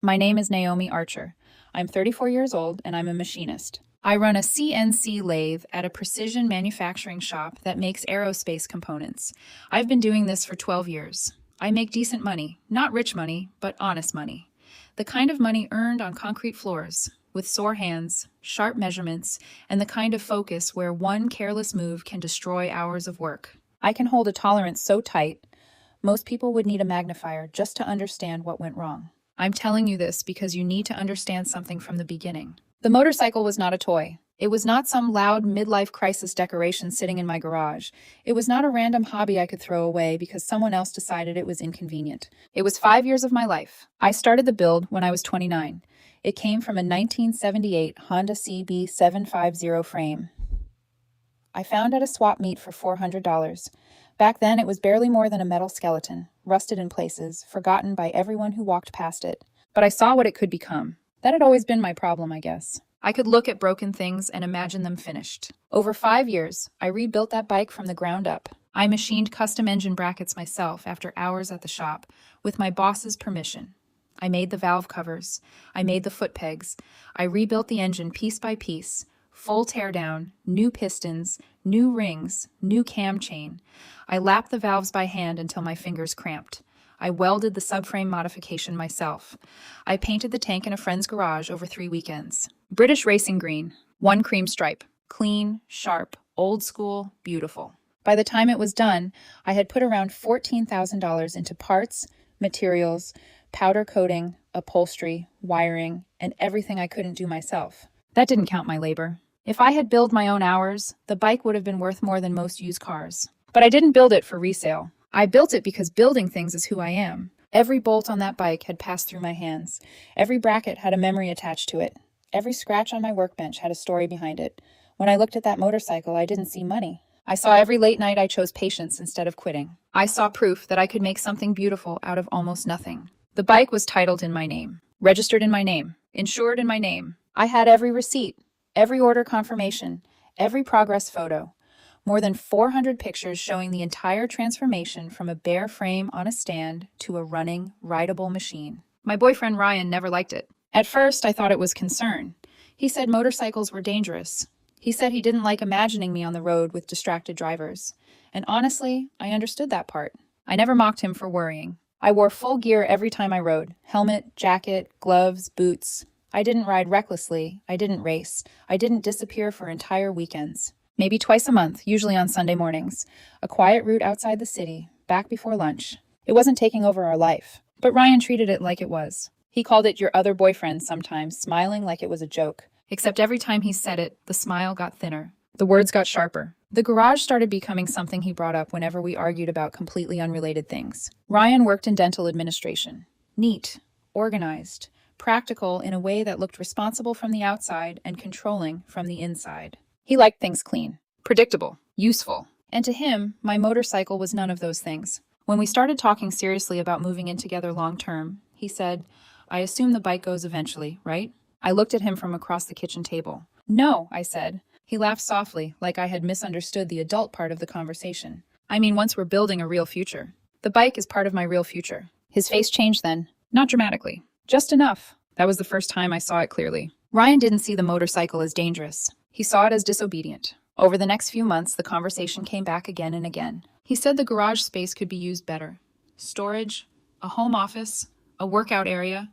My name is Naomi Archer. I'm 34 years old and I'm a machinist. I run a CNC lathe at a precision manufacturing shop that makes aerospace components. I've been doing this for 12 years. I make decent money, not rich money, but honest money. The kind of money earned on concrete floors, with sore hands, sharp measurements, and the kind of focus where one careless move can destroy hours of work. I can hold a tolerance so tight, most people would need a magnifier just to understand what went wrong. I'm telling you this because you need to understand something from the beginning. The motorcycle was not a toy. It was not some loud midlife crisis decoration sitting in my garage. It was not a random hobby I could throw away because someone else decided it was inconvenient. It was 5 years of my life. I started the build when I was 29. It came from a 1978 Honda CB 750 frame I found at a swap meet for $400. Back then, it was barely more than a metal skeleton, rusted in places, forgotten by everyone who walked past it. But I saw what it could become. That had always been my problem, I guess. I could look at broken things and imagine them finished. Over 5 years, I rebuilt that bike from the ground up. I machined custom engine brackets myself after hours at the shop, with my boss's permission. I made the valve covers. I made the foot pegs. I rebuilt the engine piece by piece. Full teardown, new pistons, new rings, new cam chain. I lapped the valves by hand until my fingers cramped. I welded the subframe modification myself. I painted the tank in a friend's garage over 3 weekends. British racing green, one cream stripe. Clean, sharp, old school, beautiful. By the time it was done, I had put around $14,000 into parts, materials, powder coating, upholstery, wiring, and everything I couldn't do myself. That didn't count my labor. If I had billed my own hours, the bike would have been worth more than most used cars. But I didn't build it for resale. I built it because building things is who I am. Every bolt on that bike had passed through my hands. Every bracket had a memory attached to it. Every scratch on my workbench had a story behind it. When I looked at that motorcycle, I didn't see money. I saw every late night I chose patience instead of quitting. I saw proof that I could make something beautiful out of almost nothing. The bike was titled in my name, registered in my name, insured in my name. I had every receipt, every order confirmation, every progress photo. More than 400 pictures showing the entire transformation from a bare frame on a stand to a running, rideable machine. My boyfriend Ryan never liked it. At first, I thought it was concern. He said motorcycles were dangerous. He said he didn't like imagining me on the road with distracted drivers. And honestly, I understood that part. I never mocked him for worrying. I wore full gear every time I rode. Helmet, jacket, gloves, boots. I didn't ride recklessly. I didn't race. I didn't disappear for entire weekends. Maybe twice a month, usually on Sunday mornings. A quiet route outside the city, back before lunch. It wasn't taking over our life. But Ryan treated it like it was. He called it your other boyfriend sometimes, smiling like it was a joke. Except every time he said it, the smile got thinner. The words got sharper. The garage started becoming something he brought up whenever we argued about completely unrelated things. Ryan worked in dental administration. Neat, organized, practical in a way that looked responsible from the outside and controlling from the inside. He liked things clean, predictable, useful. And to him, my motorcycle was none of those things. When we started talking seriously about moving in together long term, he said, "I assume the bike goes eventually, right?" I looked at him from across the kitchen table. "No," I said. He laughed softly, like I had misunderstood the adult part of the conversation. "I mean, once we're building a real future. The bike is part of my real future." His face changed then. Not dramatically. Just enough. That was the first time I saw it clearly. Ryan didn't see the motorcycle as dangerous. He saw it as disobedient. Over the next few months, the conversation came back again and again. He said the garage space could be used better. Storage, a home office, a workout area,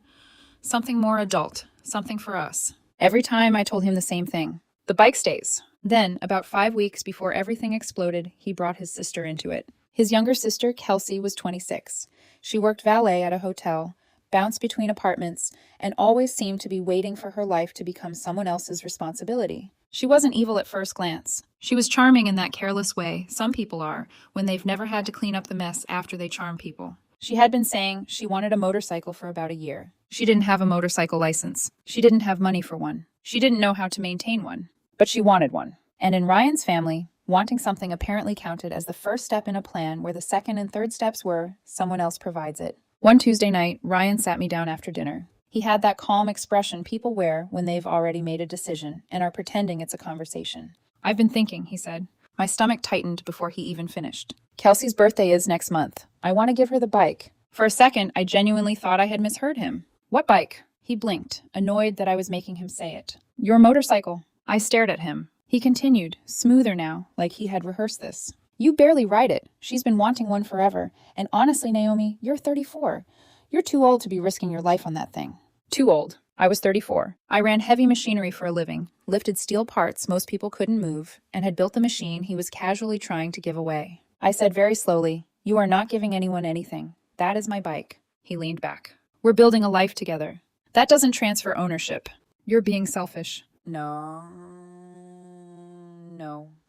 something more adult, something for us. Every time I told him the same thing. The bike stays. Then, about 5 weeks before everything exploded, he brought his sister into it. His younger sister, Kelsey, was 26. She worked valet at a hotel, bounced between apartments, and always seemed to be waiting for her life to become someone else's responsibility. She wasn't evil at first glance. She was charming in that careless way some people are when they've never had to clean up the mess after they charm people. She had been saying she wanted a motorcycle for about a year. She didn't have a motorcycle license. She didn't have money for one. She didn't know how to maintain one. But she wanted one. And in Ryan's family, wanting something apparently counted as the first step in a plan where the second and third steps were someone else provides it. One Tuesday night, Ryan sat me down after dinner. He had that calm expression people wear when they've already made a decision and are pretending it's a conversation. "I've been thinking," he said. My stomach tightened before he even finished. "Kelsey's birthday is next month. I want to give her the bike." For a second, I genuinely thought I had misheard him. What bike? He blinked, annoyed that I was making him say it. Your motorcycle. I stared at him. He continued, smoother now, like he had rehearsed this. You barely ride it. She's been wanting one forever. And honestly, Naomi, you're 34. You're too old to be risking your life on that thing. Too old. I was 34. I ran heavy machinery for a living, lifted steel parts most people couldn't move, and had built the machine he was casually trying to give away. I said very slowly, "You are not giving anyone anything. That is my bike." He leaned back. "We're building a life together. That doesn't transfer ownership. You're being selfish." No,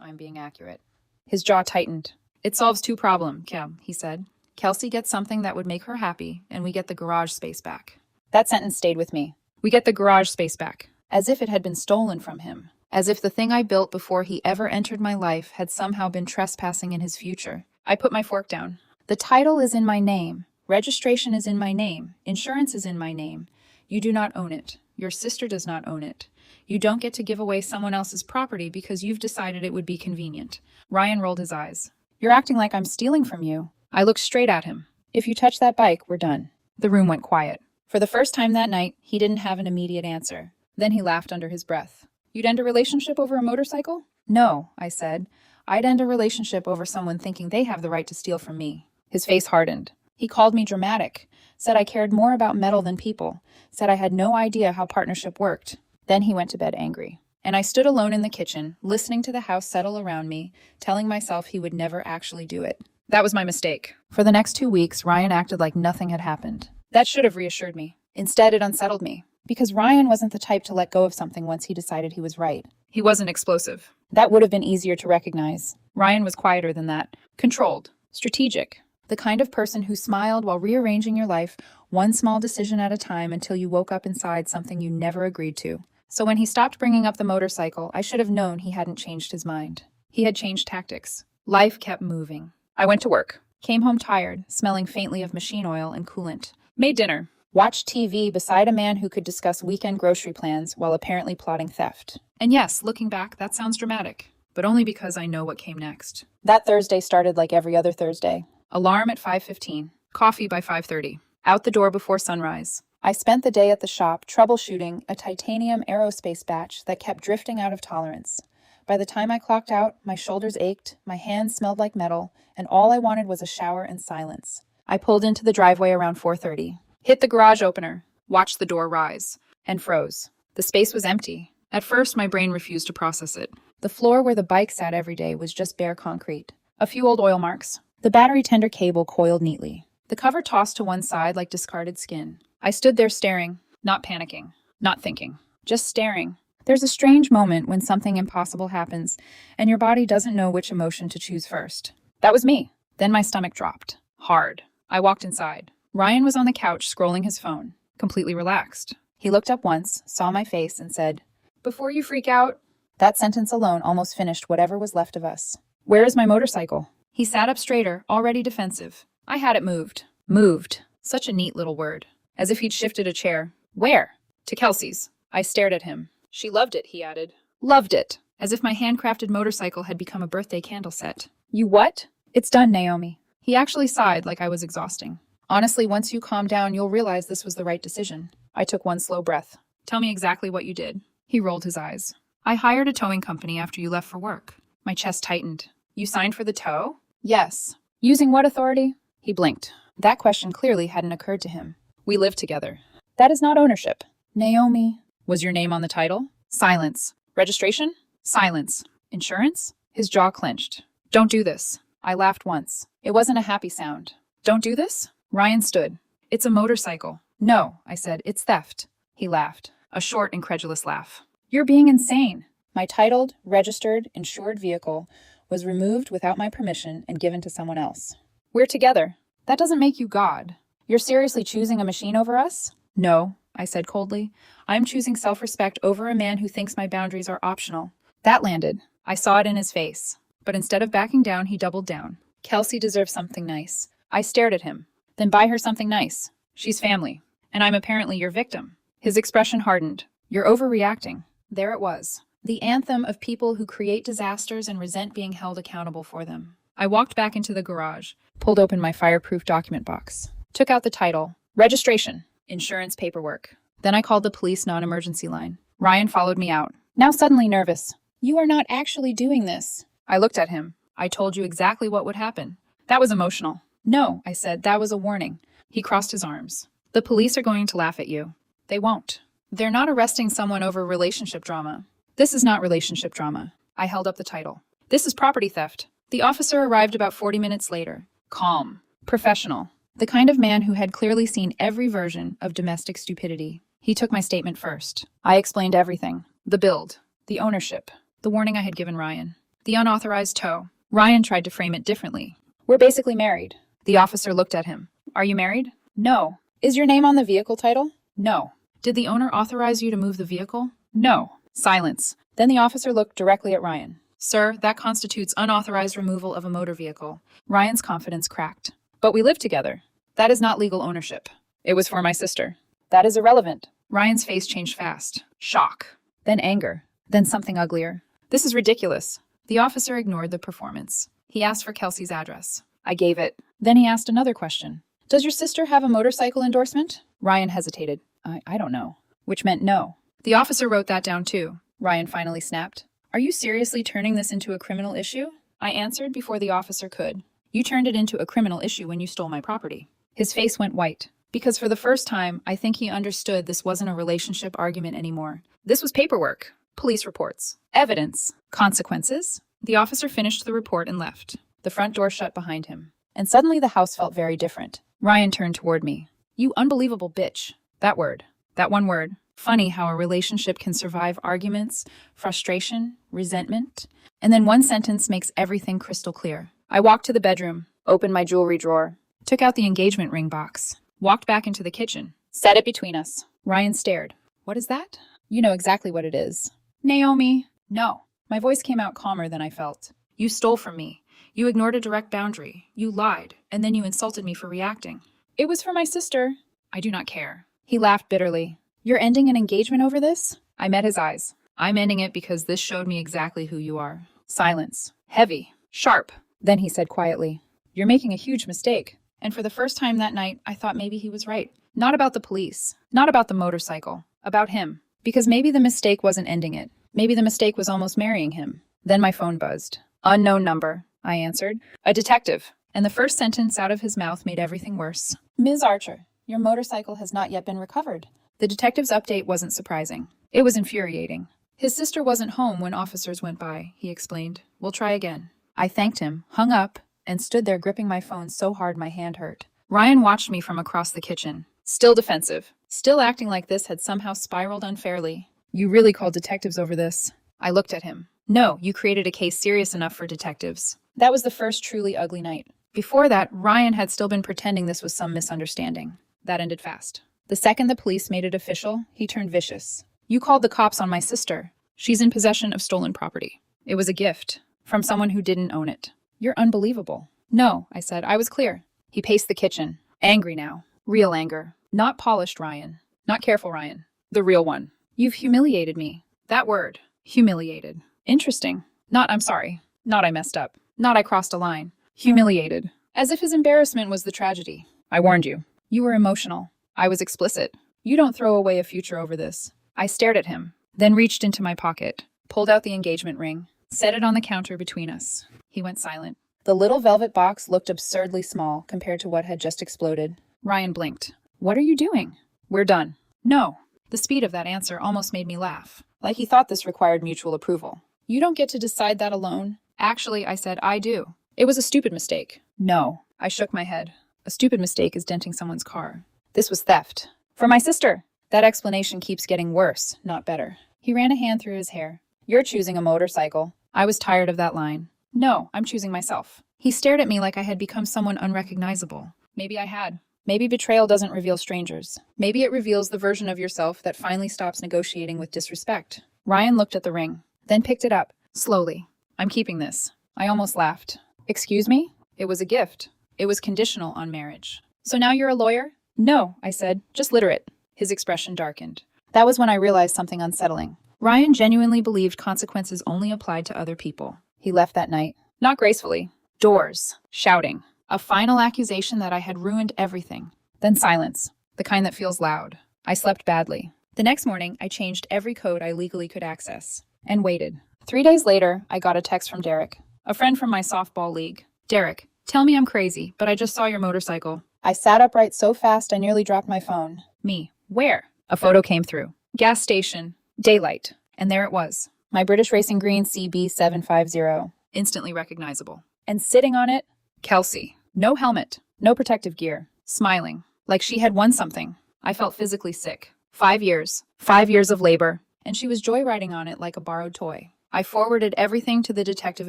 I'm being accurate. His jaw tightened. "It solves two problems, Kim," he said. "Kelsey gets something that would make her happy, and we get the garage space back." That sentence stayed with me. We get the garage space back. As if it had been stolen from him. As if the thing I built before he ever entered my life had somehow been trespassing in his future. I put my fork down. The title is in my name. Registration is in my name. Insurance is in my name. You do not own it. Your sister does not own it. You don't get to give away someone else's property because you've decided it would be convenient. Ryan rolled his eyes. You're acting like I'm stealing from you. I looked straight at him. If you touch that bike, we're done. The room went quiet. For the first time that night, he didn't have an immediate answer. Then he laughed under his breath. You'd end a relationship over a motorcycle? No, I said. I'd end a relationship over someone thinking they have the right to steal from me. His face hardened. He called me dramatic, said I cared more about metal than people, said I had no idea how partnership worked. Then he went to bed angry. And I stood alone in the kitchen, listening to the house settle around me, telling myself he would never actually do it. That was my mistake. For the next 2 weeks, Ryan acted like nothing had happened. That should have reassured me. Instead, it unsettled me. Because Ryan wasn't the type to let go of something once he decided he was right. He wasn't explosive. That would have been easier to recognize. Ryan was quieter than that. Controlled. Strategic. The kind of person who smiled while rearranging your life, one small decision at a time until you woke up inside something you never agreed to. So when he stopped bringing up the motorcycle, I should have known he hadn't changed his mind. He had changed tactics. Life kept moving. I went to work. Came home tired, smelling faintly of machine oil and coolant. Made dinner. Watched TV beside a man who could discuss weekend grocery plans while apparently plotting theft. And yes, looking back, that sounds dramatic, but only because I know what came next. That Thursday started like every other Thursday. Alarm at 5:15. Coffee by 5:30. Out the door before sunrise. I spent the day at the shop troubleshooting a titanium aerospace batch that kept drifting out of tolerance. By the time I clocked out, my shoulders ached, my hands smelled like metal, and all I wanted was a shower and silence. I pulled into the driveway around 4:30. Hit the garage opener, watched the door rise, and froze. The space was empty. At first, my brain refused to process it. The floor where the bike sat every day was just bare concrete. A few old oil marks. The battery tender cable coiled neatly. The cover tossed to one side like discarded skin. I stood there staring, not panicking, not thinking, just staring. There's a strange moment when something impossible happens, and your body doesn't know which emotion to choose first. That was me. Then my stomach dropped. Hard. I walked inside. Ryan was on the couch scrolling his phone, completely relaxed. He looked up once, saw my face, and said, "Before you freak out." That sentence alone almost finished whatever was left of us. "Where is my motorcycle?" He sat up straighter, already defensive. I had it moved. Moved. Such a neat little word. As if he'd shifted a chair. Where? To Kelsey's. I stared at him. She loved it, he added. Loved it. As if my handcrafted motorcycle had become a birthday candle set. You what? It's done, Naomi. He actually sighed like I was exhausting. Honestly, once you calm down, you'll realize this was the right decision. I took one slow breath. Tell me exactly what you did. He rolled his eyes. I hired a towing company after you left for work. My chest tightened. You signed for the tow? Yes. Using what authority? He blinked. That question clearly hadn't occurred to him. We live together. That is not ownership. Naomi. Was your name on the title? Silence. Registration? Silence. Insurance? His jaw clenched. Don't do this. I laughed once. It wasn't a happy sound. Don't do this? Ryan stood. It's a motorcycle. No, I said, it's theft. He laughed. A short, incredulous laugh. You're being insane. My titled, registered, insured vehicle was removed without my permission and given to someone else. We're together. That doesn't make you God. You're seriously choosing a machine over us? No, I said coldly. I'm choosing self-respect over a man who thinks my boundaries are optional. That landed. I saw it in his face. But instead of backing down, he doubled down. Kelsey deserves something nice. I stared at him. Then buy her something nice. She's family. And I'm apparently your victim. His expression hardened. You're overreacting. There it was. The anthem of people who create disasters and resent being held accountable for them. I walked back into the garage, pulled open my fireproof document box, took out the title, registration, insurance paperwork. Then I called the police non-emergency line. Ryan followed me out, now suddenly nervous. You are not actually doing this. I looked at him. I told you exactly what would happen. That was emotional. No, I said, that was a warning. He crossed his arms. The police are going to laugh at you. They won't. They're not arresting someone over relationship drama. This is not relationship drama. I held up the title. This is property theft. The officer arrived about 40 minutes later. Calm. Professional. The kind of man who had clearly seen every version of domestic stupidity. He took my statement first. I explained everything. The build. The ownership. The warning I had given Ryan. The unauthorized tow. Ryan tried to frame it differently. We're basically married. The officer looked at him. Are you married? No. Is your name on the vehicle title? No. Did the owner authorize you to move the vehicle? No. Silence. Then the officer looked directly at Ryan. Sir, that constitutes unauthorized removal of a motor vehicle. Ryan's confidence cracked. But we live together. That is not legal ownership. It was for my sister. That is irrelevant. Ryan's face changed fast. Shock. Then anger. Then something uglier. This is ridiculous. The officer ignored the performance. He asked for Kelsey's address. I gave it. Then he asked another question. Does your sister have a motorcycle endorsement? Ryan hesitated. I don't know. Which meant no. The officer wrote that down too. Ryan finally snapped. Are you seriously turning this into a criminal issue? I answered before the officer could. You turned it into a criminal issue when you stole my property. His face went white. Because for the first time, I think he understood this wasn't a relationship argument anymore. This was paperwork. Police reports. Evidence. Consequences. The officer finished the report and left. The front door shut behind him. And suddenly the house felt very different. Ryan turned toward me. You unbelievable bitch. That word. That one word. Funny how a relationship can survive arguments, frustration, resentment, and then one sentence makes everything crystal clear. I walked to the bedroom, opened my jewelry drawer, took out the engagement ring box, walked back into the kitchen, set it between us. Ryan stared. What is that? You know exactly what it is. Naomi. No. My voice came out calmer than I felt. You stole from me. You ignored a direct boundary. You lied, and then you insulted me for reacting. It was for my sister. I do not care. He laughed bitterly. You're ending an engagement over this? I met his eyes. I'm ending it because this showed me exactly who you are. Silence. Heavy. Sharp. Then he said quietly, You're making a huge mistake. And for the first time that night, I thought maybe he was right. Not about the police. Not about the motorcycle. About him. Because maybe the mistake wasn't ending it. Maybe the mistake was almost marrying him. Then my phone buzzed. Unknown number, I answered. A detective. And the first sentence out of his mouth made everything worse. Ms. Archer, your motorcycle has not yet been recovered. The detective's update wasn't surprising. It was infuriating. His sister wasn't home when officers went by, he explained. We'll try again. I thanked him, hung up, and stood there gripping my phone so hard my hand hurt. Ryan watched me from across the kitchen. Still defensive. Still acting like this had somehow spiraled unfairly. You really called detectives over this? I looked at him. No, you created a case serious enough for detectives. That was the first truly ugly night. Before that, Ryan had still been pretending this was some misunderstanding. That ended fast. The second the police made it official, he turned vicious. You called the cops on my sister. She's in possession of stolen property. It was a gift. From someone who didn't own it. You're unbelievable. No, I said. I was clear. He paced the kitchen. Angry now. Real anger. Not polished Ryan. Not careful Ryan. The real one. You've humiliated me. That word. Humiliated. Interesting. Not I'm sorry. Not I messed up. Not I crossed a line. Humiliated. As if his embarrassment was the tragedy. I warned you. You were emotional. I was explicit. You don't throw away a future over this. I stared at him, then reached into my pocket, pulled out the engagement ring, set it on the counter between us. He went silent. The little velvet box looked absurdly small compared to what had just exploded. Ryan blinked. What are you doing? We're done. No. The speed of that answer almost made me laugh, like he thought this required mutual approval. You don't get to decide that alone. Actually, I said, I do. It was a stupid mistake. No. I shook my head. A stupid mistake is denting someone's car. This was theft. For my sister. That explanation keeps getting worse, not better. He ran a hand through his hair. You're choosing a motorcycle. I was tired of that line. No, I'm choosing myself. He stared at me like I had become someone unrecognizable. Maybe I had. Maybe betrayal doesn't reveal strangers. Maybe it reveals the version of yourself that finally stops negotiating with disrespect. Ryan looked at the ring, then picked it up, slowly. I'm keeping this. I almost laughed. Excuse me? It was a gift. It was conditional on marriage. So now you're a lawyer? No, I said, just literate. His expression darkened. That was when I realized something unsettling. Ryan genuinely believed consequences only applied to other people. He left that night. Not gracefully. Doors. Shouting. A final accusation that I had ruined everything. Then silence. the kind that feels loud. I slept badly. The next morning, I changed every code I legally could access and waited. 3 days later, I got a text from Derek, a friend from my softball league. Derek, tell me I'm crazy, but I just saw your motorcycle. I sat upright so fast I nearly dropped my phone. Me. Where? A photo came through. Gas station. Daylight. And there it was. My British Racing Green CB750. Instantly recognizable. And sitting on it, Kelsey. No helmet. No protective gear. Smiling. Like she had won something. I felt physically sick. 5 years. 5 years of labor. And she was joyriding on it like a borrowed toy. I forwarded everything to the detective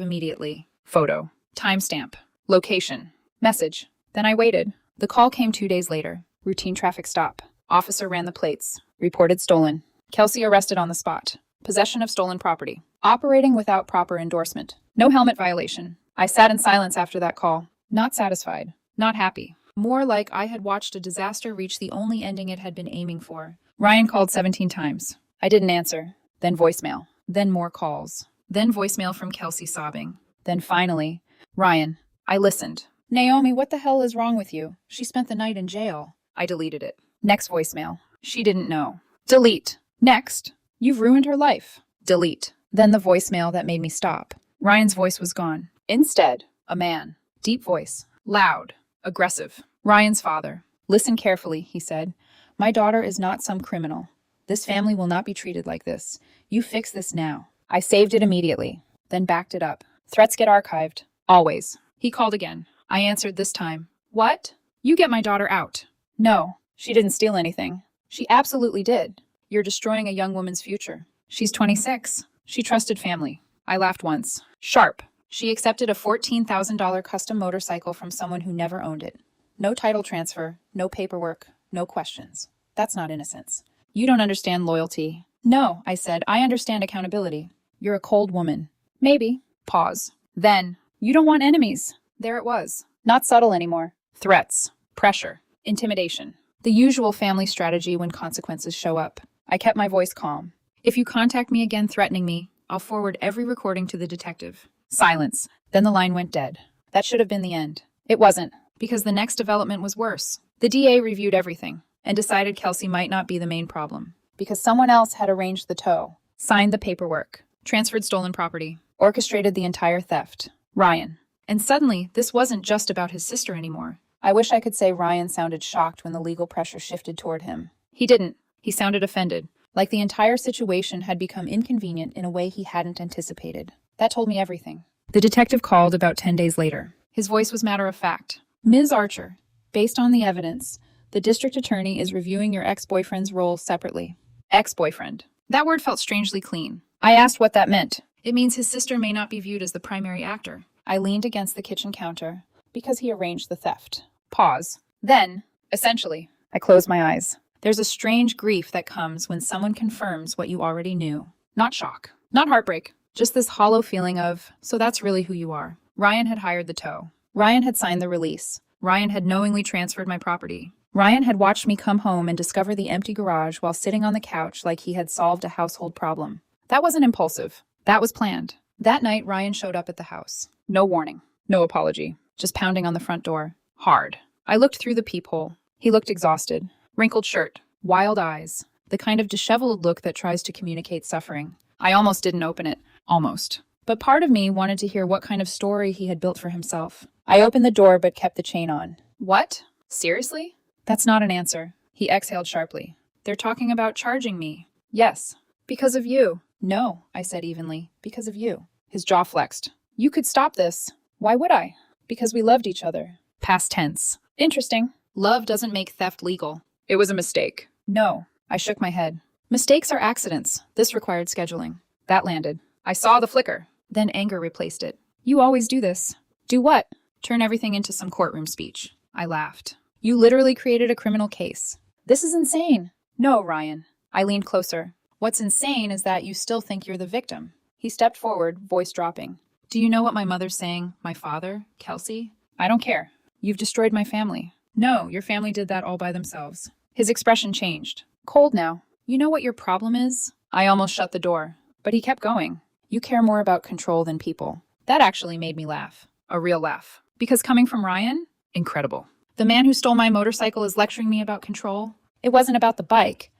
immediately. Photo. Timestamp. Location. Message. Then I waited. The call came 2 days later. Routine traffic stop. Officer ran the plates. Reported stolen. Kelsey arrested on the spot. Possession of stolen property. Operating without proper endorsement. No helmet violation. I sat in silence after that call. Not satisfied. Not happy. More like I had watched a disaster reach the only ending it had been aiming for. Ryan called 17 times. I didn't answer. Then voicemail. Then more calls. Then voicemail from Kelsey sobbing. Then finally, Ryan. I listened. Naomi, what the hell is wrong with you? She spent the night in jail. I deleted it. Next voicemail. She didn't know. Delete. Next. You've ruined her life. Delete. Then the voicemail that made me stop. Ryan's voice was gone. Instead, a man. Deep voice. Loud. Aggressive. Ryan's father. Listen carefully, he said. My daughter is not some criminal. This family will not be treated like this. You fix this now. I saved it immediately. Then backed it up. Threats get archived. Always. He called again. I answered this time. What? You get my daughter out. No, she didn't steal anything. She absolutely did. You're destroying a young woman's future. She's 26. She trusted family. I laughed once. Sharp. She accepted a $14,000 custom motorcycle from someone who never owned it. No title transfer, no paperwork, no questions. That's not innocence. You don't understand loyalty. No, I said, I understand accountability. You're a cold woman. Maybe. Pause. Then, you don't want enemies. There it was. Not subtle anymore. Threats. Pressure. Intimidation. The usual family strategy when consequences show up. I kept my voice calm. If you contact me again threatening me, I'll forward every recording to the detective. Silence. Then the line went dead. That should have been the end. It wasn't, because the next development was worse. The DA reviewed everything and decided Kelsey might not be the main problem, because someone else had arranged the tow, signed the paperwork, transferred stolen property, orchestrated the entire theft. Ryan. And suddenly, this wasn't just about his sister anymore. I wish I could say Ryan sounded shocked when the legal pressure shifted toward him. He didn't. He sounded offended, like the entire situation had become inconvenient in a way he hadn't anticipated. That told me everything. The detective called about 10 days later. His voice was matter of fact. Ms. Archer, based on the evidence, the district attorney is reviewing your ex-boyfriend's role separately. Ex-boyfriend. That word felt strangely clean. I asked what that meant. It means his sister may not be viewed as the primary actor. I leaned against the kitchen counter because he arranged the theft. Pause. Then, essentially, I closed my eyes. There's a strange grief that comes when someone confirms what you already knew. Not shock. Not heartbreak. Just this hollow feeling of, so that's really who you are. Ryan had hired the tow. Ryan had signed the release. Ryan had knowingly transferred my property. Ryan had watched me come home and discover the empty garage while sitting on the couch like he had solved a household problem. That wasn't impulsive. That was planned. That night, Ryan showed up at the house. No warning. No apology. Just pounding on the front door. Hard. I looked through the peephole. He looked exhausted. Wrinkled shirt. Wild eyes. The kind of disheveled look that tries to communicate suffering. I almost didn't open it. Almost. But part of me wanted to hear what kind of story he had built for himself. I opened the door but kept the chain on. What? Seriously? That's not an answer. He exhaled sharply. They're talking about charging me. Yes. Because of you. No, I said evenly. Because of you. His jaw flexed. You could stop this. Why would I? Because we loved each other. Past tense. Interesting. Love doesn't make theft legal. It was a mistake. No. I shook my head. Mistakes are accidents. This required scheduling. That landed. I saw the flicker. Then anger replaced it. You always do this. Do what? Turn everything into some courtroom speech. I laughed. You literally created a criminal case. This is insane. No, Ryan. I leaned closer. What's insane is that you still think you're the victim. He stepped forward, voice dropping. Do you know what my mother's saying? My father? Kelsey? I don't care. You've destroyed my family. No, your family did that all by themselves. His expression changed. Cold now. You know what your problem is? I almost shut the door. But he kept going. You care more about control than people. That actually made me laugh. A real laugh. Because coming from Ryan? Incredible. The man who stole my motorcycle is lecturing me about control? It wasn't about the bike.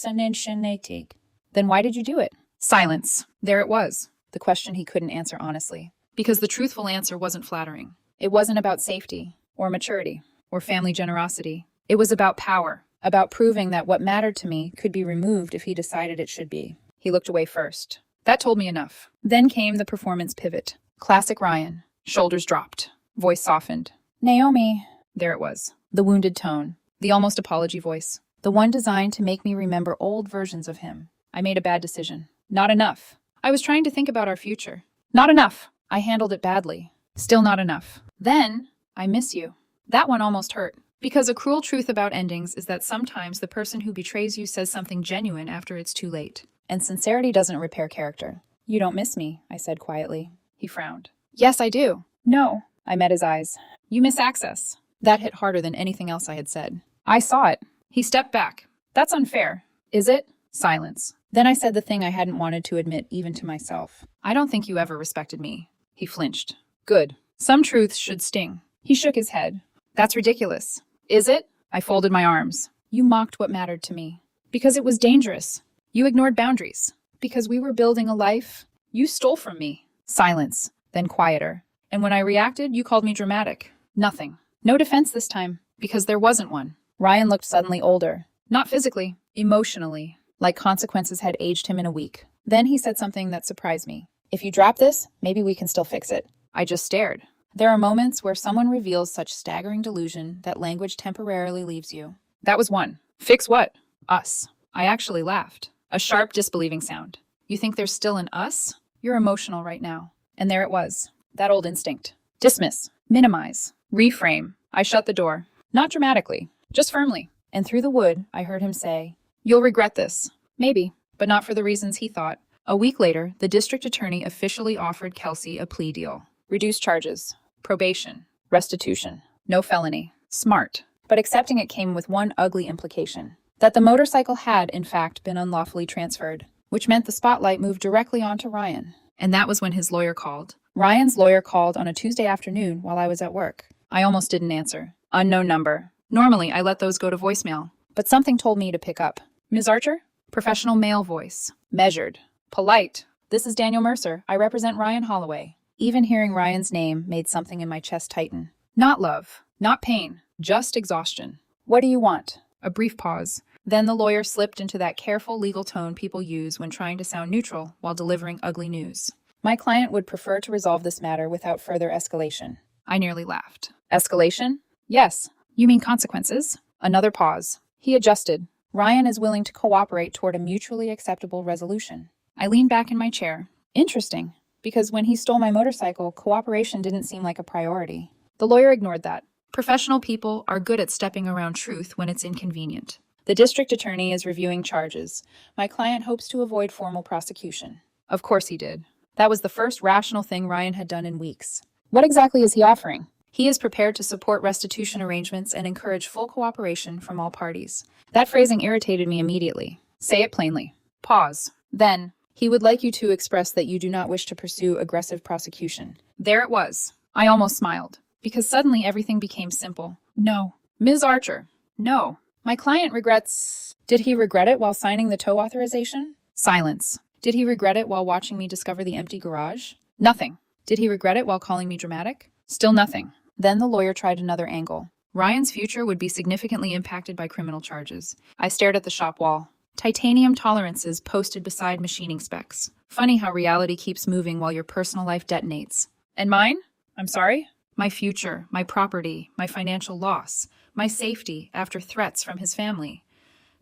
Then why did you do it? Silence. There it was. The question he couldn't answer honestly. Because the truthful answer wasn't flattering. It wasn't about safety, or maturity, or family generosity. It was about power, about proving that what mattered to me could be removed if he decided it should be. He looked away first. That told me enough. Then came the performance pivot. Classic Ryan. Shoulders dropped. Voice softened. Naomi. There it was. The wounded tone. The almost apology voice. The one designed to make me remember old versions of him. I made a bad decision. Not enough. I was trying to think about our future. Not enough. I handled it badly. Still not enough. Then, I miss you. That one almost hurt. Because a cruel truth about endings is that sometimes the person who betrays you says something genuine after it's too late. And sincerity doesn't repair character. You don't miss me, I said quietly. He frowned. Yes, I do. No. I met his eyes. You miss access. That hit harder than anything else I had said. I saw it. He stepped back. That's unfair. Is it? Silence. Then I said the thing I hadn't wanted to admit even to myself. I don't think you ever respected me. He flinched. Good. Some truths should sting. He shook his head. That's ridiculous. Is it? I folded my arms. You mocked what mattered to me. Because it was dangerous. You ignored boundaries. Because we were building a life. You stole from me. Silence. Then quieter. And when I reacted, you called me dramatic. Nothing. No defense this time. Because there wasn't one. Ryan looked suddenly older. Not physically. Emotionally. Like consequences had aged him in a week. Then he said something that surprised me. If you drop this, maybe we can still fix it. I just stared. There are moments where someone reveals such staggering delusion that language temporarily leaves you. That was one. Fix what? Us. I actually laughed. A sharp, disbelieving sound. You think there's still an us? You're emotional right now. And there it was. That old instinct. Dismiss. Minimize. Reframe. I shut the door. Not dramatically. Just firmly. And through the wood, I heard him say, "You'll regret this." Maybe. But not for the reasons he thought. A week later, the district attorney officially offered Kelsey a plea deal. Reduced charges. Probation. Restitution. No felony. Smart. But accepting it came with one ugly implication. That the motorcycle had, in fact, been unlawfully transferred. Which meant the spotlight moved directly onto Ryan. And that was when his lawyer called. Ryan's lawyer called on a Tuesday afternoon while I was at work. I almost didn't answer. Unknown number. Normally, I let those go to voicemail. But something told me to pick up. Ms. Archer? Professional male voice. Measured. Polite. This is Daniel Mercer. I represent Ryan Holloway. Even hearing Ryan's name made something in my chest tighten. Not love. Not pain. Just exhaustion. What do you want? A brief pause. Then the lawyer slipped into that careful legal tone people use when trying to sound neutral while delivering ugly news. My client would prefer to resolve this matter without further escalation. I nearly laughed. Escalation? Yes. You mean consequences? Another pause. He adjusted. Ryan is willing to cooperate toward a mutually acceptable resolution. I leaned back in my chair. Interesting. Because when he stole my motorcycle, cooperation didn't seem like a priority. The lawyer ignored that. Professional people are good at stepping around truth when it's inconvenient. The district attorney is reviewing charges. My client hopes to avoid formal prosecution. Of course he did. That was the first rational thing Ryan had done in weeks. What exactly is he offering? He is prepared to support restitution arrangements and encourage full cooperation from all parties. That phrasing irritated me immediately. Say it plainly. Pause. Then, he would like you to express that you do not wish to pursue aggressive prosecution. There it was. I almost smiled, because suddenly everything became simple. No. Ms. Archer. No. My client regrets... Did he regret it while signing the tow authorization? Silence. Did he regret it while watching me discover the empty garage? Nothing. Did he regret it while calling me dramatic? Still nothing. Then the lawyer tried another angle. Ryan's future would be significantly impacted by criminal charges. I stared at the shop wall. Titanium tolerances posted beside machining specs. Funny how reality keeps moving while your personal life detonates. And mine? I'm sorry? My future, my property, my financial loss, my safety after threats from his family.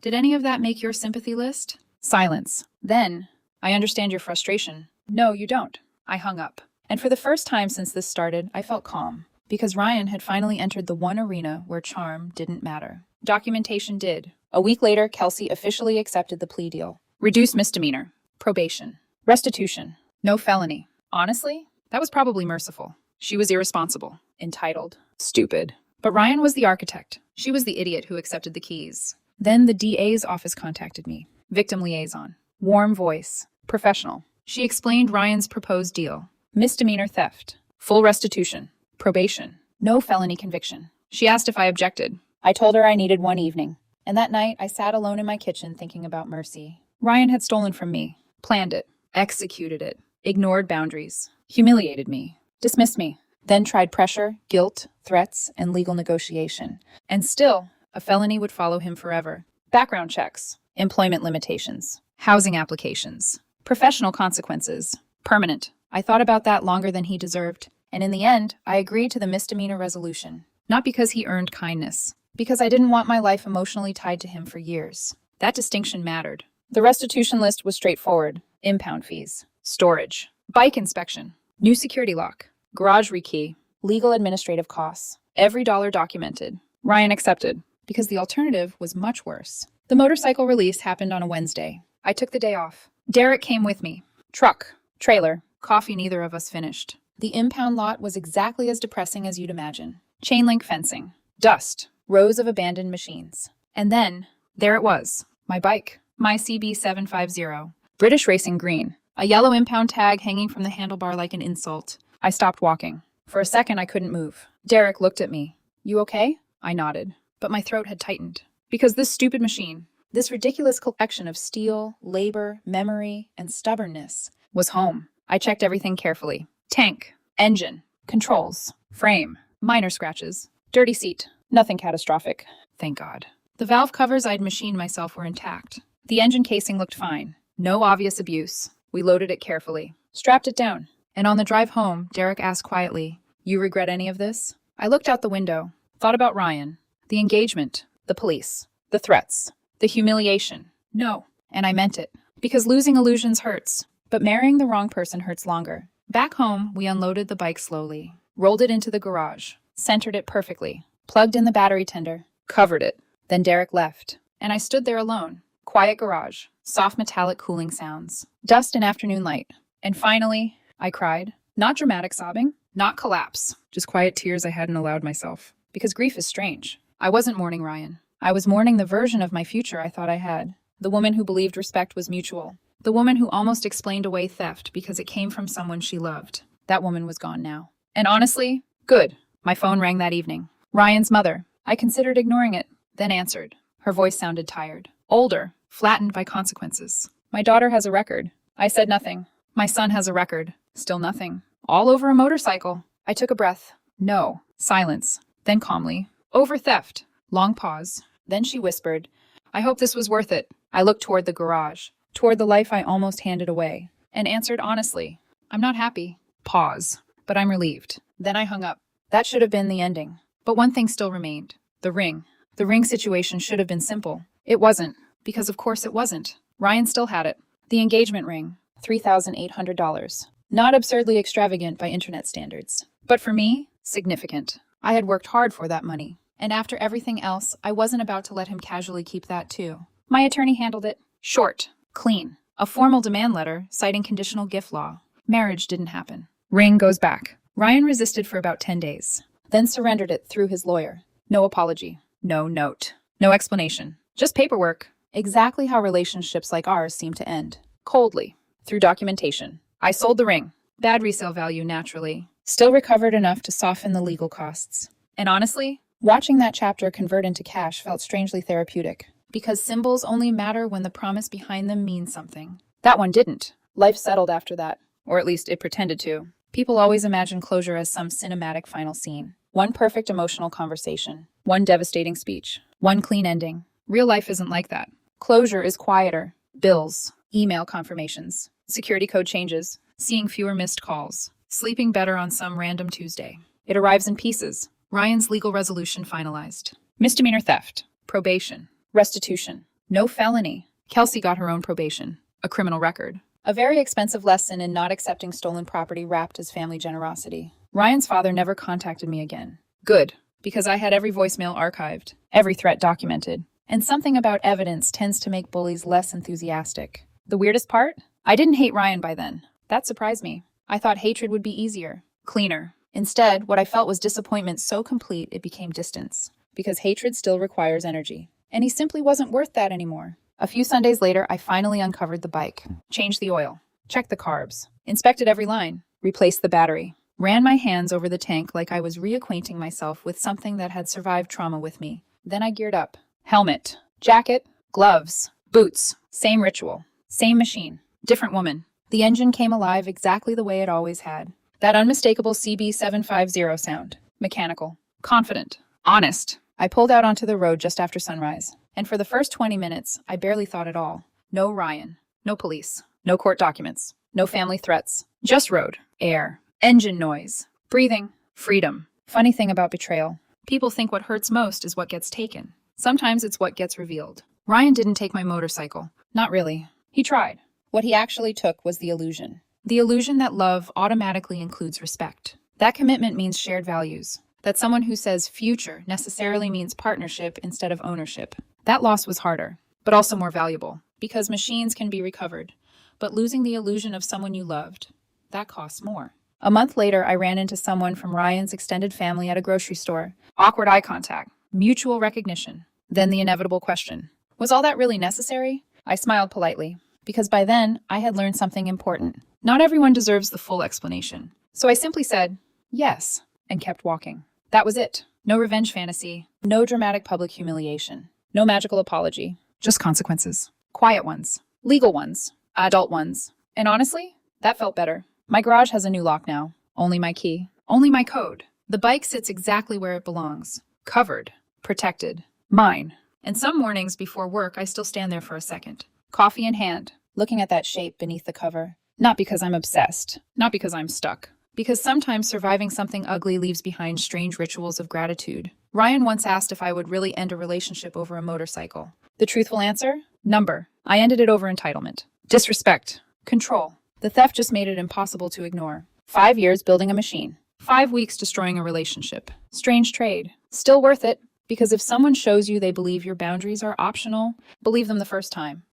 Did any of that make your sympathy list? Silence. Then, I understand your frustration. No, you don't. I hung up. And for the first time since this started, I felt calm. Because Ryan had finally entered the one arena where charm didn't matter. Documentation did. A week later, Kelsey officially accepted the plea deal. Reduced misdemeanor. Probation. Restitution. No felony. Honestly, that was probably merciful. She was irresponsible. Entitled. Stupid. But Ryan was the architect. She was the idiot who accepted the keys. Then the DA's office contacted me. Victim liaison. Warm voice. Professional. She explained Ryan's proposed deal. Misdemeanor theft. Full restitution. Probation. No felony conviction. She asked if I objected. I told her I needed one evening. And that night, I sat alone in my kitchen thinking about mercy. Ryan had stolen from me, planned it, executed it, ignored boundaries, humiliated me, dismissed me, then tried pressure, guilt, threats, and legal negotiation. And still, a felony would follow him forever. Background checks, employment limitations, housing applications, professional consequences, permanent. I thought about that longer than he deserved, and in the end, I agreed to the misdemeanor resolution. Not because he earned kindness, because I didn't want my life emotionally tied to him for years. That distinction mattered. The restitution list was straightforward. Impound fees, storage, bike inspection, new security lock, garage rekey, legal administrative costs, every dollar documented. Ryan accepted, because the alternative was much worse. The motorcycle release happened on a Wednesday. I took the day off. Derek came with me. Truck, trailer, coffee neither of us finished. The impound lot was exactly as depressing as you'd imagine. Chain link fencing, dust, rows of abandoned machines. And then, there it was, my bike, my CB750, British Racing Green, a yellow impound tag hanging from the handlebar like an insult. I stopped walking. For a second, I couldn't move. Derek looked at me. You okay? I nodded, but my throat had tightened. Because this stupid machine, this ridiculous collection of steel, labor, memory, and stubbornness, was home. I checked everything carefully. Tank, engine, controls, frame, minor scratches, dirty seat, nothing catastrophic. Thank God. The valve covers I'd machined myself were intact. The engine casing looked fine. No obvious abuse. We loaded it carefully, strapped it down. And on the drive home, Derek asked quietly, "You regret any of this?" I looked out the window, thought about Ryan, the engagement, the police, the threats, the humiliation. No, and I meant it. Because losing illusions hurts, but marrying the wrong person hurts longer. Back home, we unloaded the bike slowly, rolled it into the garage, centered it perfectly, plugged in the battery tender, covered it. Then Derek left, and I stood there alone. Quiet garage, soft metallic cooling sounds, dust and afternoon light. And finally, I cried. Not dramatic sobbing, not collapse, just quiet tears I hadn't allowed myself. Because grief is strange. I wasn't mourning Ryan. I was mourning the version of my future I thought I had. The woman who believed respect was mutual. The woman who almost explained away theft because it came from someone she loved. That woman was gone now. And honestly, good. My phone rang that evening. Ryan's mother. I considered ignoring it, then answered. Her voice sounded tired. Older, flattened by consequences. My daughter has a record. I said nothing. My son has a record. Still nothing. All over a motorcycle. I took a breath. No. Silence. Then calmly. Over theft. Long pause. Then she whispered, "I hope this was worth it." I looked toward the garage, toward the life I almost handed away, and answered honestly, "I'm not happy." Pause. But I'm relieved. Then I hung up. That should have been the ending. But one thing still remained. The ring. The ring situation should have been simple. It wasn't. Because of course it wasn't. Ryan still had it. The engagement ring. $3,800. Not absurdly extravagant by internet standards. But for me, significant. I had worked hard for that money. And after everything else, I wasn't about to let him casually keep that too. My attorney handled it. Short. Clean. A formal demand letter citing conditional gift law. Marriage didn't happen. Ring goes back. Ryan resisted for about 10 days. Then surrendered it through his lawyer. No apology. No note. No explanation. Just paperwork. Exactly how relationships like ours seem to end. Coldly. Through documentation. I sold the ring. Bad resale value, naturally. Still recovered enough to soften the legal costs. And honestly, watching that chapter convert into cash felt strangely therapeutic. Because symbols only matter when the promise behind them means something. That one didn't. Life settled after that. Or at least it pretended to. People always imagine closure as some cinematic final scene. One perfect emotional conversation. One devastating speech. One clean ending. Real life isn't like that. Closure is quieter. Bills. Email confirmations. Security code changes. Seeing fewer missed calls. Sleeping better on some random Tuesday. It arrives in pieces. Ryan's legal resolution finalized. Misdemeanor theft. Probation. Restitution. No felony. Kelsey got her own probation. A criminal record. A very expensive lesson in not accepting stolen property wrapped as family generosity. Ryan's father never contacted me again. Good, because I had every voicemail archived, every threat documented. And something about evidence tends to make bullies less enthusiastic. The weirdest part? I didn't hate Ryan by then. That surprised me. I thought hatred would be easier, cleaner. Instead, what I felt was disappointment so complete it became distance. Because hatred still requires energy. And he simply wasn't worth that anymore. A few Sundays later, I finally uncovered the bike, changed the oil, checked the carbs, inspected every line, replaced the battery, ran my hands over the tank like I was reacquainting myself with something that had survived trauma with me. Then I geared up. Helmet, Jacket, gloves, boots, same ritual, same machine, different woman. The engine came alive exactly the way it always had. That unmistakable CB750 sound. Mechanical, confident, honest. I pulled out onto the road just after sunrise, and for the first 20 minutes, I barely thought at all. No Ryan, no police, no court documents, no family threats. Just road, air, engine noise, breathing, freedom. Funny thing about betrayal, people think what hurts most is what gets taken. Sometimes it's what gets revealed. Ryan didn't take my motorcycle. Not really. He tried. What he actually took was the illusion. The illusion that love automatically includes respect. That commitment means shared values. That someone who says future necessarily means partnership instead of ownership. That loss was harder, but also more valuable, because machines can be recovered. But losing the illusion of someone you loved, that costs more. A month later, I ran into someone from Ryan's extended family at a grocery store. Awkward eye contact, mutual recognition. Then the inevitable question. Was all that really necessary? I smiled politely, because by then, I had learned something important. Not everyone deserves the full explanation. So I simply said, yes, and kept walking. That was it. No revenge fantasy, no dramatic public humiliation, no magical apology, just consequences. Quiet ones, legal ones, adult ones. And honestly, that felt better. My garage has a new lock now. Only my key, only my code. The bike sits exactly where it belongs. Covered, protected, mine. And some mornings before work, I still stand there for a second. Coffee in hand, looking at that shape beneath the cover. Not because I'm obsessed, not because I'm stuck. Because sometimes surviving something ugly leaves behind strange rituals of gratitude. Ryan once asked if I would really end a relationship over a motorcycle. The truthful answer? Number. I ended it over entitlement. Disrespect. Control. The theft just made it impossible to ignore. 5 years building a machine. 5 weeks destroying a relationship. Strange trade. Still worth it, because if someone shows you they believe your boundaries are optional, believe them the first time.